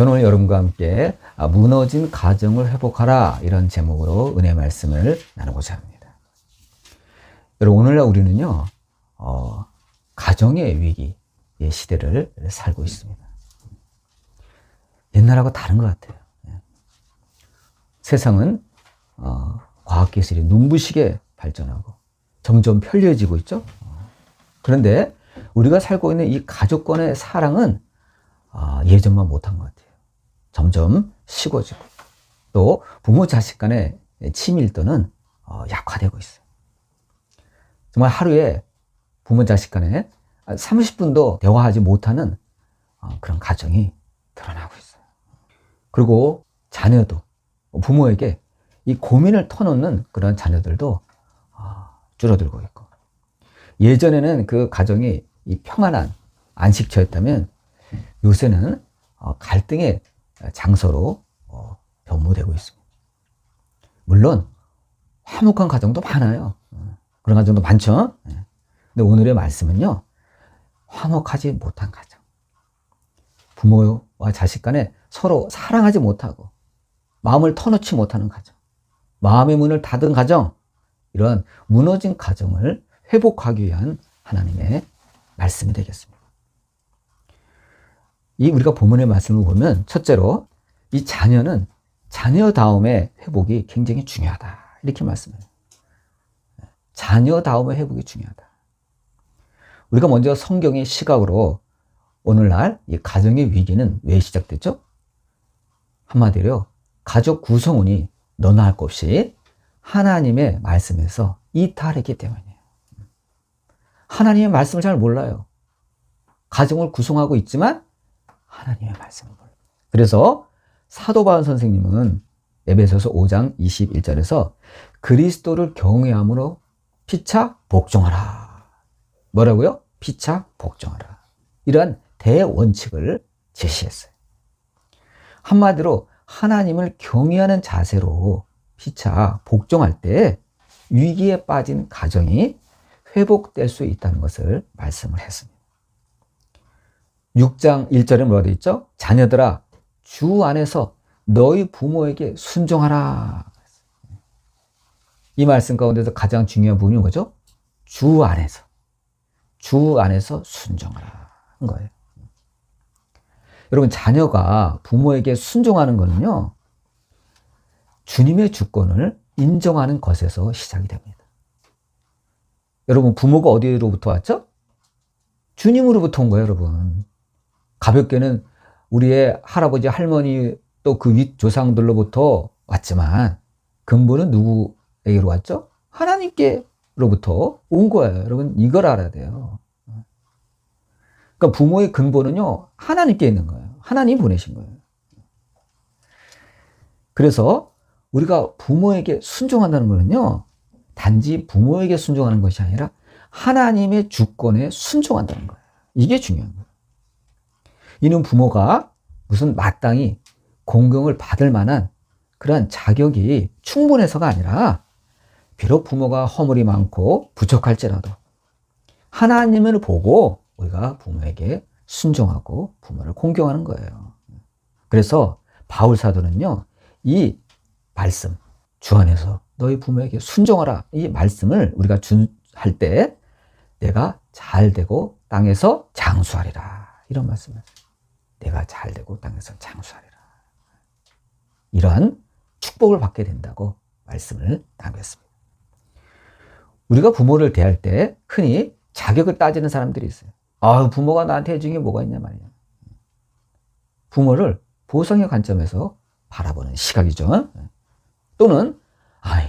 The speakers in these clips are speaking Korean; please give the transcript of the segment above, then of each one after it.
저는 오늘 여러분과 함께 무너진 가정을 회복하라 이런 제목으로 은혜 말씀을 나누고자 합니다. 여러분, 오늘날 우리는요 가정의 위기의 시대를 살고 있습니다. 옛날하고 다른 것 같아요. 세상은 과학기술이 눈부시게 발전하고 점점 편리해지고 있죠. 그런데 우리가 살고 있는 이 가족 간의 사랑은 예전만 못한 것 같아요. 점점 식어지고 또 부모 자식 간의 친밀도는 약화되고 있어요. 정말 하루에 부모 자식 간에 30분도 대화하지 못하는 그런 가정이 드러나고 있어요. 그리고 자녀도 부모에게 이 고민을 터놓는 그런 자녀들도 줄어들고 있고, 예전에는 그 가정이 이 평안한 안식처였다면 요새는 갈등의 장소로 변모되고 있습니다. 물론 화목한 가정도 많아요. 그런 가정도 많죠. 근데 오늘의 말씀은요, 화목하지 못한 가정, 부모와 자식 간에 서로 사랑하지 못하고 마음을 터놓지 못하는 가정, 마음의 문을 닫은 가정, 이런 무너진 가정을 회복하기 위한 하나님의 말씀이 되겠습니다. 우리가 본문의 말씀을 보면 첫째로 이 자녀는 자녀다움의 회복이 굉장히 중요하다, 이렇게 말씀해요. 자녀다움의 회복이 중요하다. 우리가 먼저 성경의 시각으로 오늘날 이 가정의 위기는 왜 시작됐죠? 한마디로 가족 구성원이 너나 할 것 없이 하나님의 말씀에서 이탈했기 때문이에요. 하나님의 말씀을 잘 몰라요. 가정을 구성하고 있지만 하나님의 말씀을 몰라요. 그래서 사도 바울 선생님은 에베소서 5장 21절에서 그리스도를 경외함으로 피차 복종하라. 뭐라고요? 피차 복종하라. 이러한 대원칙을 제시했어요. 한마디로 하나님을 경외하는 자세로 피차 복종할 때 위기에 빠진 가정이 회복될 수 있다는 것을 말씀을 했습니다. 6장 1절에 뭐가 되어 있죠? 자녀들아, 주 안에서 너희 부모에게 순종하라. 이 말씀 가운데서 가장 중요한 부분이 뭐죠? 주 안에서 순종하라 한 거예요. 여러분, 자녀가 부모에게 순종하는 거는요, 주님의 주권을 인정하는 것에서 시작이 됩니다. 여러분, 부모가 어디로부터 왔죠? 주님으로부터 온 거예요, 여러분. 가볍게는 우리의 할아버지, 할머니, 또 그 윗 조상들로부터 왔지만 근본은 누구에게로 왔죠? 하나님께로부터 온 거예요. 여러분, 이걸 알아야 돼요. 그러니까 부모의 근본은요, 하나님께 있는 거예요. 하나님이 보내신 거예요. 그래서 우리가 부모에게 순종한다는 것은요, 단지 부모에게 순종하는 것이 아니라 하나님의 주권에 순종한다는 거예요. 이게 중요한 거예요. 이는 부모가 무슨 마땅히 공경을 받을 만한 그러한 자격이 충분해서가 아니라, 비록 부모가 허물이 많고 부족할지라도 하나님을 보고 우리가 부모에게 순종하고 부모를 공경하는 거예요. 그래서 바울 사도는요, 이 말씀, 주 안에서 너희 부모에게 순종하라, 이 말씀을 우리가 할 때 내가 잘되고 땅에서 장수하리라, 이런 말씀을, 내가 잘되고 땅에서 장수하리라, 이러한 축복을 받게 된다고 말씀을 나누었습니다. 우리가 부모를 대할 때 흔히 자격을 따지는 사람들이 있어요. 부모가 나한테 해준 게 뭐가 있냐 말이야. 부모를 보상의 관점에서 바라보는 시각이죠. 또는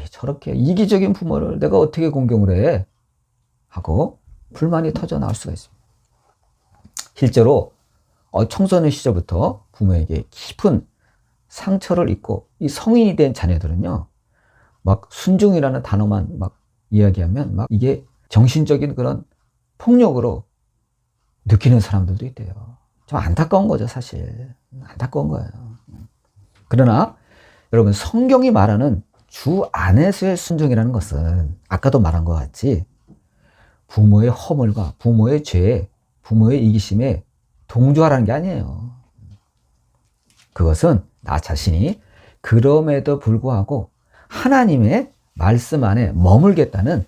저렇게 이기적인 부모를 내가 어떻게 공경을 해? 하고 불만이 터져 나올 수가 있습니다. 실제로 청소년 시절부터 부모에게 깊은 상처를 입고 이 성인이 된 자녀들은요, 막 순종이라는 단어만 막 이야기하면 막 이게 정신적인 그런 폭력으로 느끼는 사람들도 있대요. 좀 안타까운 거죠, 사실. 안타까운 거예요. 그러나 여러분, 성경이 말하는 주 안에서의 순종이라는 것은 아까도 말한 것 같이 부모의 허물과 부모의 죄, 부모의 이기심에 동조하라는 게 아니에요. 그것은 나 자신이 그럼에도 불구하고 하나님의 말씀 안에 머물겠다는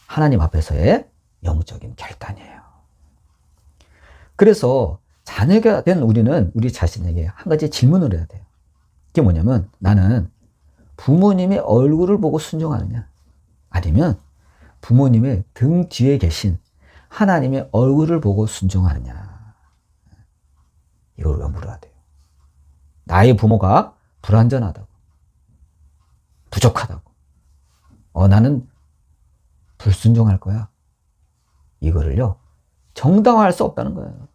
하나님 앞에서의 영적인 결단이에요. 그래서 자녀가 된 우리는 우리 자신에게 한 가지 질문을 해야 돼요. 그게 뭐냐면, 나는 부모님의 얼굴을 보고 순종하느냐, 아니면 부모님의 등 뒤에 계신 하나님의 얼굴을 보고 순종하느냐, 이걸 물어야 돼요. 나의 부모가 불완전하다고, 부족하다고, 나는 불순종할 거야, 이거를요 정당화할 수 없다는 거예요.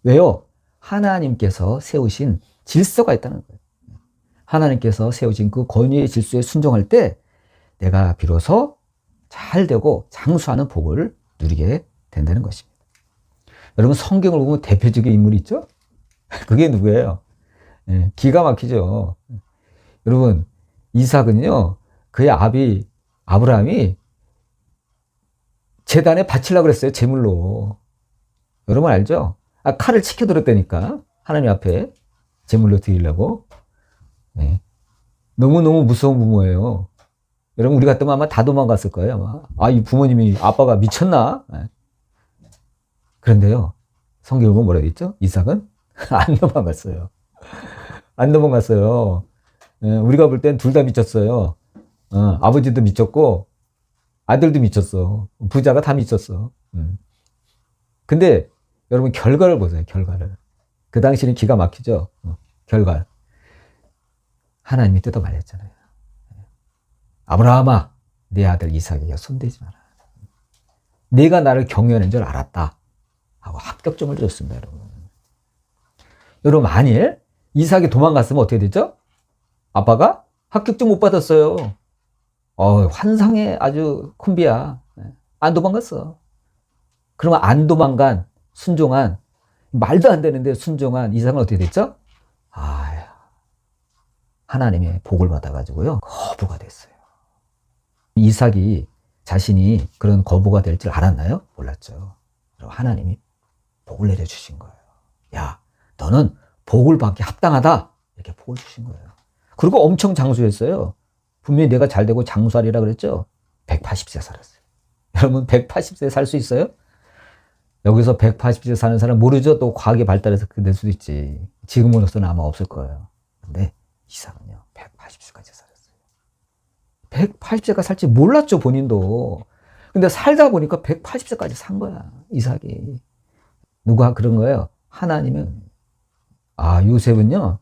왜요? 하나님께서 세우신 질서가 있다는 거예요. 하나님께서 세우신 그 권위의 질서에 순종할 때 내가 비로소 잘 되고 장수하는 복을 누리게 된다는 것입니다. 여러분, 성경을 보면 대표적인 인물이 있죠? 그게 누구예요? 기가 막히죠. 여러분, 이삭은요, 그의 아비 아브라함이 제단에 바치려고 그랬어요, 제물로. 여러분 알죠? 칼을 치켜들었다니까, 하나님 앞에 제물로 드리려고. 너무너무 무서운 부모예요. 여러분, 우리 같으면 아마 다 도망갔을 거예요, 아마. 이 부모님이, 아빠가 미쳤나? 그런데요, 성경을 보면 뭐라고 했죠? 이삭은 안 도망갔어요. 안 도망갔어요. 우리가 볼 땐 둘 다 미쳤어요. 아버지도 미쳤고 아들도 미쳤어. 부자가 다 미쳤어. 근데 여러분, 결과를 보세요. 결과를. 그 당시는 기가 막히죠. 결과. 하나님이 뜯어 말렸잖아요. 아브라함아, 내 아들 이삭에게 손대지 마라. 네가 나를 경외하는 줄 알았다 하고 합격점을 줬습니다. 여러분, 만일 이삭이 도망갔으면 어떻게 됐죠? 아빠가 합격점 못 받았어요. 환상의 아주 콤비야. 안 도망갔어. 그러면 안 도망간, 순종한, 말도 안 되는데 순종한 이삭은 어떻게 됐죠? 하나님의 복을 받아가지고요, 거부가 됐어요. 이삭이 자신이 그런 거부가 될 줄 알았나요? 몰랐죠. 그럼 하나님이 복을 내려주신 거예요. 야, 너는 복을 받기 합당하다, 이렇게 복을 주신 거예요. 그리고 엄청 장수했어요. 분명히 내가 잘 되고 장수하리라 그랬죠. 180세 살았어요. 여러분, 180세 살 수 있어요? 여기서 180세 사는 사람 모르죠? 또 과학이 발달해서 될 수도 있지. 지금으로서는 아마 없을 거예요. 근데 이삭은요, 180세까지 살았어요. 180세가 살지 몰랐죠, 본인도. 근데 살다 보니까 180세까지 산 거야, 이삭이. 누가 그런 거예요? 하나님은. 요셉은요,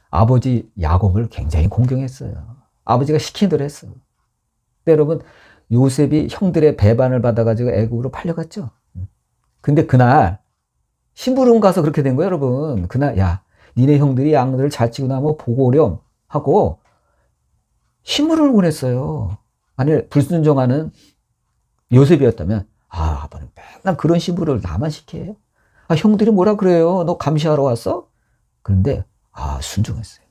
아버지 야곱을 굉장히 공경했어요. 아버지가 시킨 대로 했어요. 근데 여러분, 요셉이 형들의 배반을 받아가지고 애굽으로 팔려갔죠. 근데 그날 심부름 가서 그렇게 된 거예요, 여러분. 그날, 야, 니네 형들이 양들을 잘 치고 나면 보고 오렴 하고 심부름을 보냈어요. 만일 불순종하는 요셉이었다면, 아빠는 맨날 그런 심부름을 나만 시켜요? 형들이 뭐라 그래요? 너 감시하러 왔어? 그런데 순종했어요.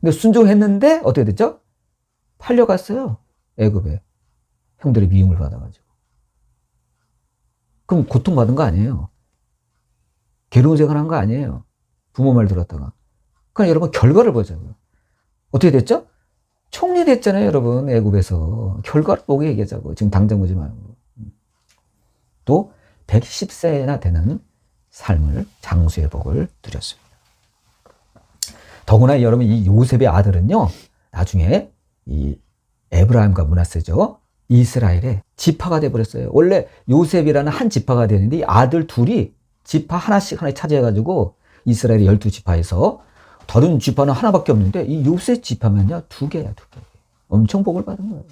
근데 순종했는데 어떻게 됐죠? 팔려갔어요, 애굽에. 형들의 미움을 받아가지고. 그럼 고통받은 거 아니에요? 괴로운 생활한 거 아니에요? 부모 말 들었다가. 그러니까 여러분, 결과를 보자고요. 어떻게 됐죠? 총리 됐잖아요, 여러분, 애굽에서. 결과를 보고 얘기하자고. 지금 당장 보지 말고. 또 110세나 되는 삶을, 장수의 복을 누렸습니다. 더구나 여러분, 이 요셉의 아들은요, 나중에 이 에브라임과 므낫세죠, 이스라엘의 지파가 돼버렸어요. 원래 요셉이라는 한 지파가 되는데 이 아들 둘이 지파 하나씩 차지해가지고 이스라엘의 12지파에서 다른 지파는 하나밖에 없는데 이 요셉 지파면요, 2개야, 2개. 엄청 복을 받은 거예요.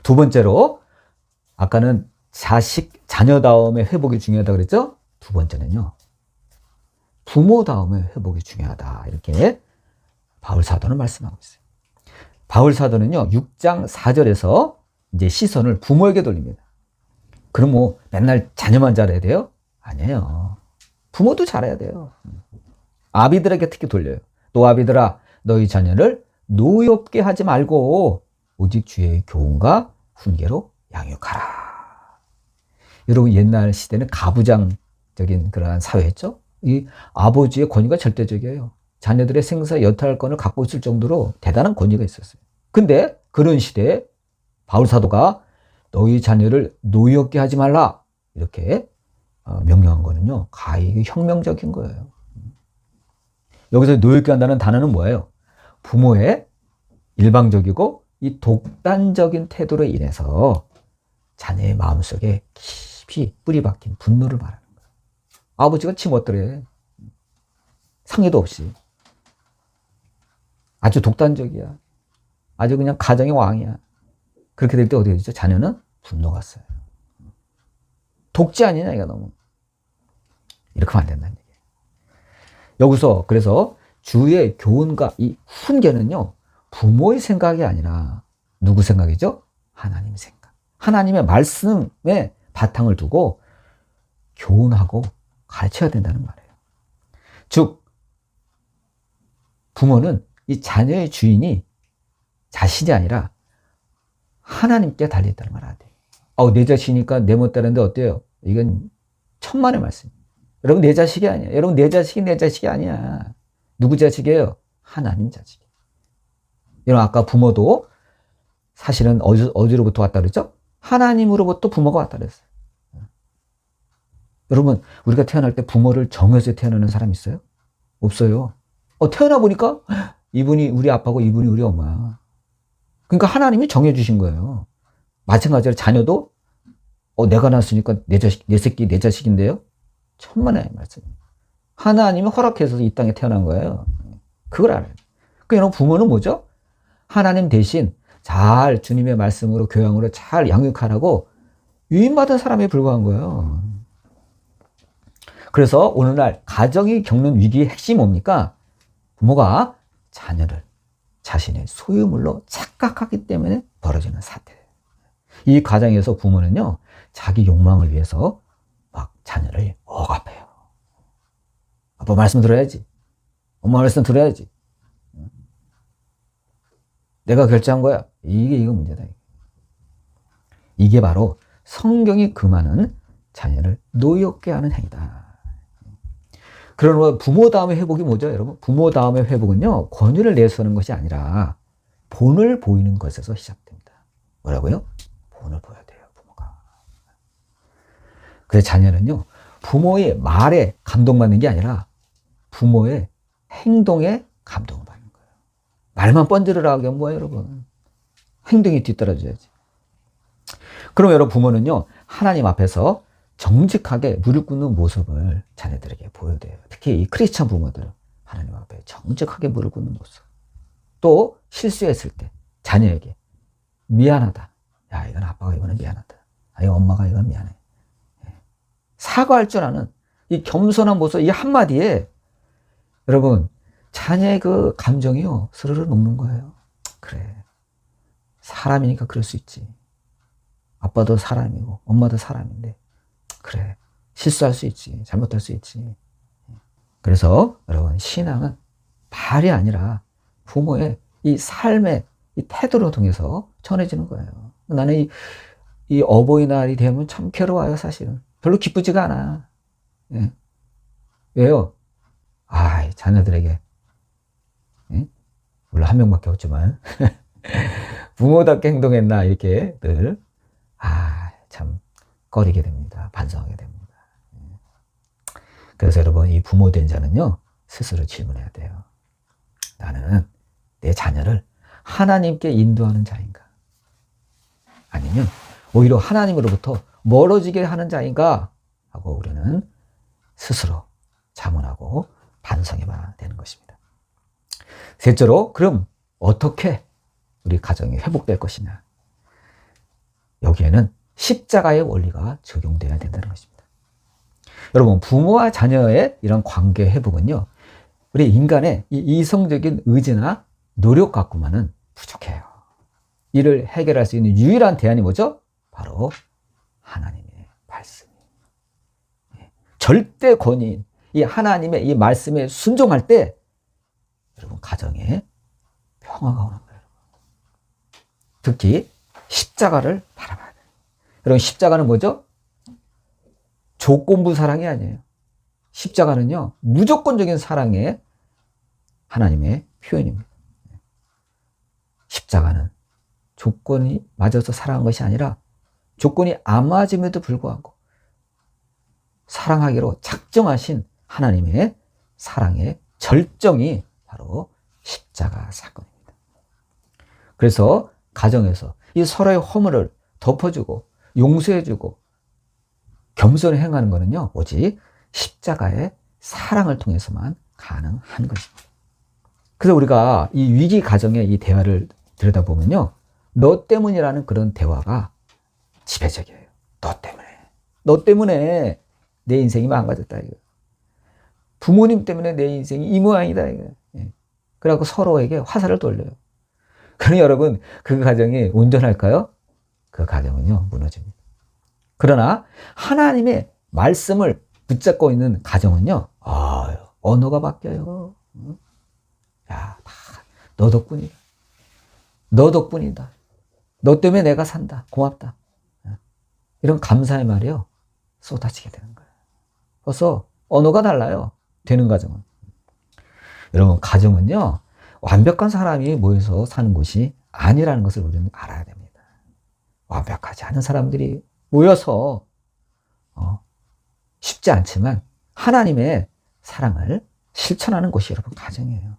두 번째로, 아까는 자녀다움의 회복이 중요하다고 그랬죠? 두 번째는요, 부모다움의 회복이 중요하다, 이렇게 바울 사도는 말씀하고 있어요. 바울 사도는요, 6장 4절에서 이제 시선을 부모에게 돌립니다. 그럼 뭐 맨날 자녀만 잘해야 돼요? 아니에요. 부모도 잘해야 돼요. 아비들에게 특히 돌려요. 또 아비들아, 너희 자녀를 노엽게 하지 말고 오직 주의 교훈과 훈계로 양육하라. 여러분, 옛날 시대는 가부장적인 그러한 사회였죠. 이 아버지의 권위가 절대적이에요. 자녀들의 생사 여탈권을 갖고 있을 정도로 대단한 권위가 있었어요. 근데 그런 시대에 바울 사도가 너희 자녀를 노엽게 하지 말라 이렇게 명령한 거는요, 가히 혁명적인 거예요. 여기서 노엽게 한다는 단어는 뭐예요? 부모의 일방적이고 이 독단적인 태도로 인해서 자녀의 마음속에 깊이 뿌리 박힌 분노를 말하는 거예요. 아버지가 치멋더래. 상의도 없이. 아주 독단적이야. 아주 그냥 가정의 왕이야. 그렇게 될 때 어떻게 되죠? 자녀는 분노가 써요. 독재 아니냐, 이거 너무. 이렇게 하면 안 된다는 얘기예요. 여기서 그래서 주의 교훈과 이 훈계는요, 부모의 생각이 아니라 누구 생각이죠? 하나님 생각. 하나님의 말씀에 바탕을 두고 교훈하고 가르쳐야 된다는 말이에요. 즉, 부모는 이 자녀의 주인이 자신이 아니라 하나님께 달려있다는 말 아니에요. 내 자식이니까 내 멋대로인데 어때요? 이건 천만의 말씀이에요. 여러분, 내 자식이 아니야. 여러분, 내 자식이 내 자식이 아니야. 누구 자식이에요? 하나님 자식이에요. 여러분, 아까 부모도 사실은 어디로부터 왔다 그랬죠? 하나님으로부터 부모가 왔다 그랬어요. 여러분, 우리가 태어날 때 부모를 정해서 태어나는 사람 있어요? 없어요. 태어나 보니까 이분이 우리 아빠고 이분이 우리 엄마야. 그러니까 하나님이 정해주신 거예요. 마찬가지로 자녀도 내가 낳았으니까 내 자식, 내 새끼, 내 자식인데요? 천만의 말씀이에요. 하나님이 허락해서 이 땅에 태어난 거예요. 그걸 알아요. 그러니까 여러분, 부모는 뭐죠? 하나님 대신 잘 주님의 말씀으로 교양으로 잘 양육하라고 유인받은 사람에 불과한 거예요. 그래서 오늘날 가정이 겪는 위기의 핵심이 뭡니까? 부모가 자녀를 자신의 소유물로 착각하기 때문에 벌어지는 사태예요. 이 가정에서 부모는요, 자기 욕망을 위해서 막 자녀를 억압해요. 아빠 말씀 들어야지. 엄마 말씀 들어야지. 내가 결정한 거야. 이거 문제다. 이게 바로 성경이 금하는 자녀를 노엽게 하는 행위다. 그러나 부모 다음의 회복이 뭐죠, 여러분? 부모 다음의 회복은요, 권위를 내세우는 것이 아니라 본을 보이는 것에서 시작됩니다. 뭐라고요? 본을 보여야 돼요, 부모가. 그래서 자녀는요, 부모의 말에 감동받는 게 아니라 부모의 행동에 감동을 받는 거예요. 말만 번지르르 하게 하면 뭐예요, 여러분? 행동이 뒤따라줘야지. 그럼 여러분, 부모는요, 하나님 앞에서 정직하게 무릎 꿇는 모습을 자녀들에게 보여야 돼요. 특히 이 크리스찬 부모들, 하나님 앞에 정직하게 무릎 꿇는 모습. 또 실수했을 때 자녀에게 미안하다. 야, 이건 아빠가 이거는 미안하다. 이건 엄마가 이건 미안해. 사과할 줄 아는 이 겸손한 모습, 이 한마디에 여러분, 자녀의 그 감정이요, 스르르 녹는 거예요. 그래, 사람이니까 그럴 수 있지. 아빠도 사람이고 엄마도 사람인데 그래, 실수할 수 있지, 잘못할 수 있지. 그래서 여러분, 신앙은 말이 아니라 부모의 이 삶의 이 태도를 통해서 전해지는 거예요. 나는 이 어버이날이 되면 참 괴로워요, 사실은. 별로 기쁘지가 않아. 예. 왜요? 자녀들에게, 예? 물론 한 명밖에 없지만 부모답게 행동했나 이렇게 늘 참 꺼리게 됩니다. 반성하게 됩니다. 그래서 여러분, 이 부모된 자는요, 스스로 질문해야 돼요. 나는 내 자녀를 하나님께 인도하는 자인가? 아니면 오히려 하나님으로부터 멀어지게 하는 자인가? 하고 우리는 스스로 자문하고 반성해봐야 되는 것입니다. 셋째로, 그럼 어떻게 우리 가정이 회복될 것이냐? 여기에는 십자가의 원리가 적용돼야 된다는 것입니다. 여러분, 부모와 자녀의 이런 관계 회복은요, 우리 인간의 이 이성적인 의지나 노력 갖고만은 부족해요. 이를 해결할 수 있는 유일한 대안이 뭐죠? 바로 하나님의 말씀. 절대 권위인 이 하나님의 이 말씀에 순종할 때 여러분, 가정에 평화가 오는 거예요. 특히 십자가를 바라봐야 돼요. 여러분, 십자가는 뭐죠? 조건부 사랑이 아니에요. 십자가는요, 무조건적인 사랑의 하나님의 표현입니다. 십자가는 조건이 맞아서 사랑한 것이 아니라 조건이 안 맞음에도 불구하고 사랑하기로 작정하신 하나님의 사랑의 절정이 바로 십자가 사건입니다. 그래서 가정에서 이 서로의 허물을 덮어주고 용서해주고 겸손히 행하는 것은요, 오직 십자가의 사랑을 통해서만 가능한 것입니다. 그래서 우리가 이 위기 가정의 이 대화를 들여다보면요, 너 때문이라는 그런 대화가 지배적이에요. 너 때문에 내 인생이 망가졌다 이거. 부모님 때문에 내 인생이 이 모양이다 이거. 그래갖고 서로에게 화살을 돌려요. 그러니 여러분, 그 가정이 온전할까요? 그 가정은요, 무너집니다. 그러나 하나님의 말씀을 붙잡고 있는 가정은요, 언어가 바뀌어요. 야, 너 덕분이다. 너 덕분이다. 너 때문에 내가 산다. 고맙다. 이런 감사의 말이요, 쏟아지게 되는 거예요. 그래서 언어가 달라요. 되는 가정은. 여러분, 가정은요, 완벽한 사람이 모여서 사는 곳이 아니라는 것을 우리는 알아야 됩니다. 완벽하지 않은 사람들이 모여서 쉽지 않지만 하나님의 사랑을 실천하는 곳이 여러분 가정이에요.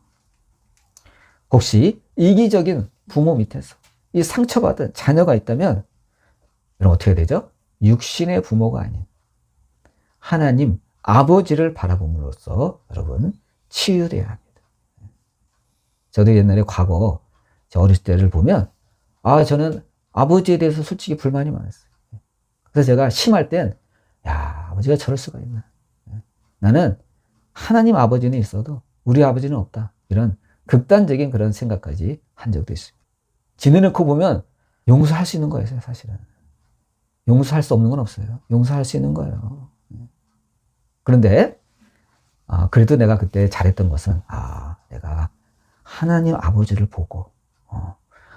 혹시 이기적인 부모 밑에서 이 상처받은 자녀가 있다면 여러분 어떻게 되죠? 육신의 부모가 아닌 하나님 아버지를 바라봄으로써 여러분 치유되어야 합니다. 저도 옛날에 과거 제 어렸을 때를 보면 저는 아버지에 대해서 솔직히 불만이 많았어요. 그래서 제가 심할 땐 아버지가 저럴 수가 있나. 나는 하나님 아버지는 있어도 우리 아버지는 없다. 이런 극단적인 그런 생각까지 한 적도 있습니다. 지내놓고 보면 용서할 수 있는 거예요, 사실은. 용서할 수 없는 건 없어요. 용서할 수 있는 거예요. 그런데 그래도 내가 그때 잘했던 것은 내가 하나님 아버지를 보고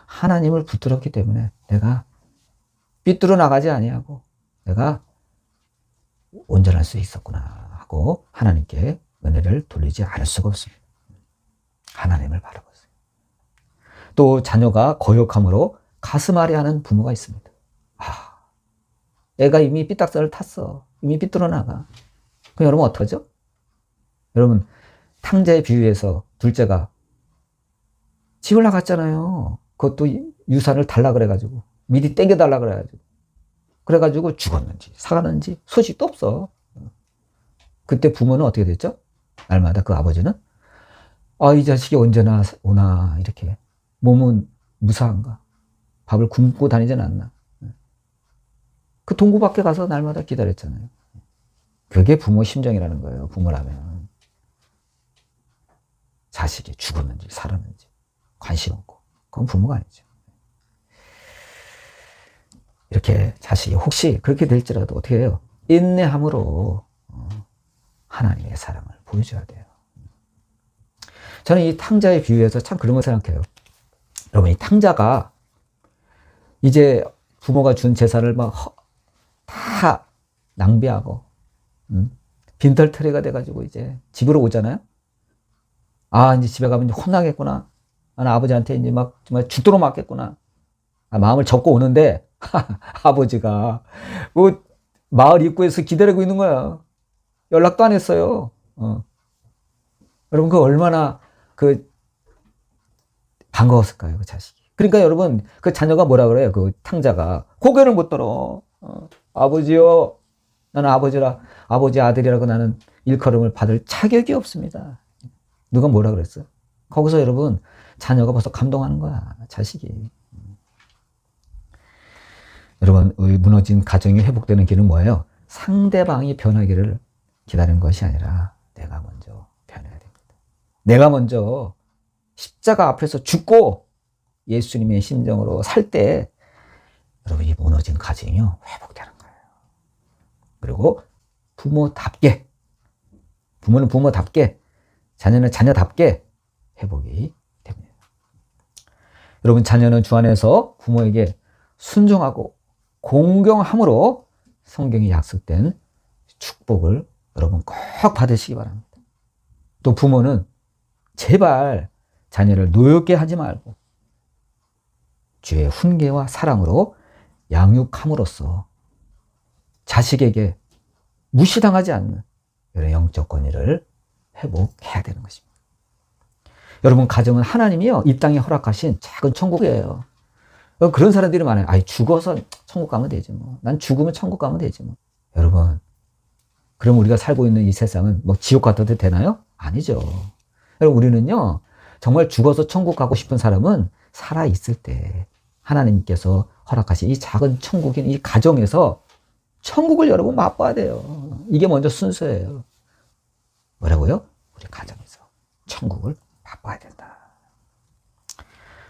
하나님을 붙들었기 때문에 내가 삐뚤어 나가지 아니하고 내가 온전할 수 있었구나 하고 하나님께 은혜를 돌리지 않을 수가 없습니다. 하나님을 바라보세요. 또 자녀가 거역함으로 가슴 아래하는 부모가 있습니다. 애가 이미 삐딱선을 탔어. 이미 삐뚤어 나가. 그럼 여러분 어떡하죠? 여러분, 탕자의 비유에서 둘째가 집을 나갔잖아요. 그것도 유산을 달라 그래가지고 미리 땡겨달라 그래가지고 죽었는지 살았는지 소식도 없어. 그때 부모는 어떻게 됐죠? 날마다 그 아버지는 이 자식이 언제나 오나 이렇게 몸은 무사한가, 밥을 굶고 다니진 않나, 그 동구 밖에 가서 날마다 기다렸잖아요. 그게 부모 심정이라는 거예요. 부모라면 자식이 죽었는지 살았는지 관심 없고, 그건 부모가 아니죠. 이렇게 자식이 혹시 그렇게 될지라도 어떻게 해요? 인내함으로 하나님의 사랑을 보여줘야 돼요. 저는 이 탕자의 비유에서 참 그런 걸 생각해요. 여러분, 이 탕자가 이제 부모가 준 재산을 막 다 낭비하고 빈털터리가 돼가지고 이제 집으로 오잖아요. 이제 집에 가면 이제 혼나겠구나. 나는 아버지한테 이제 막 정말 죽도록 맞겠구나. 마음을 접고 오는데 아버지가 뭐 마을 입구에서 기다리고 있는 거야. 연락도 안 했어요. 여러분, 그 얼마나 그 반가웠을까요, 그 자식이. 그러니까 여러분, 그 자녀가 뭐라 그래요? 그 탕자가 고개를 못 들어. 아버지요, 나는 아버지 아들이라고 나는 일컬음을 받을 자격이 없습니다. 누가 뭐라 그랬어요? 거기서 여러분, 자녀가 벌써 감동하는 거야, 자식이. 여러분, 무너진 가정이 회복되는 길은 뭐예요? 상대방이 변하기를 기다리는 것이 아니라 내가 먼저 변해야 됩니다. 내가 먼저 십자가 앞에서 죽고 예수님의 심정으로 살 때 여러분, 이 무너진 가정이요, 회복되는 거예요. 그리고 부모답게, 부모는 부모답게, 자녀는 자녀답게 회복이 됩니다. 여러분, 자녀는 주 안에서 부모에게 순종하고 공경함으로 성경에 약속된 축복을 여러분 꼭 받으시기 바랍니다. 또 부모는 제발 자녀를 노엽게 하지 말고 주의 훈계와 사랑으로 양육함으로써 자식에게 무시당하지 않는 이런 영적 권위를 회복해야 되는 것입니다. 여러분, 가정은 하나님이요, 이 땅에 허락하신 작은 천국이에요. 그런 사람들이 많아요. 아이, 죽어서 천국 가면 되지 뭐. 난 죽으면 천국 가면 되지 뭐. 여러분, 그럼 우리가 살고 있는 이 세상은 뭐 지옥 같아도 되나요? 아니죠. 여러분, 우리는요, 정말 죽어서 천국 가고 싶은 사람은 살아있을 때 하나님께서 허락하신 이 작은 천국인 이 가정에서 천국을 여러분 맛봐야 돼요. 이게 먼저 순서예요. 뭐라고요? 우리 가정에서 천국을 맛봐야 된다.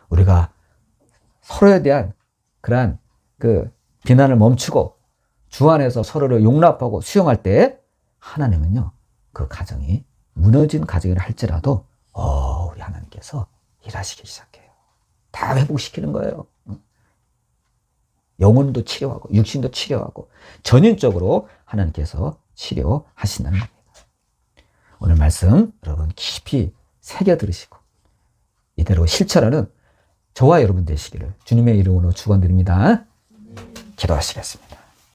우리가 서로에 대한 그러한 그 비난을 멈추고 주 안에서 서로를 용납하고 수용할 때 하나님은요, 그 가정이 무너진 가정이라 할지라도 우리 하나님께서 일하시기 시작해요. 다 회복시키는 거예요. 영혼도 치료하고 육신도 치료하고 전인적으로 하나님께서 치료하신다는 겁니다. 오늘 말씀 여러분 깊이 새겨 들으시고 이대로 실천하는 저와 여러분 되시기를 주님의 이름으로 축원드립니다. 기도하시겠습니다.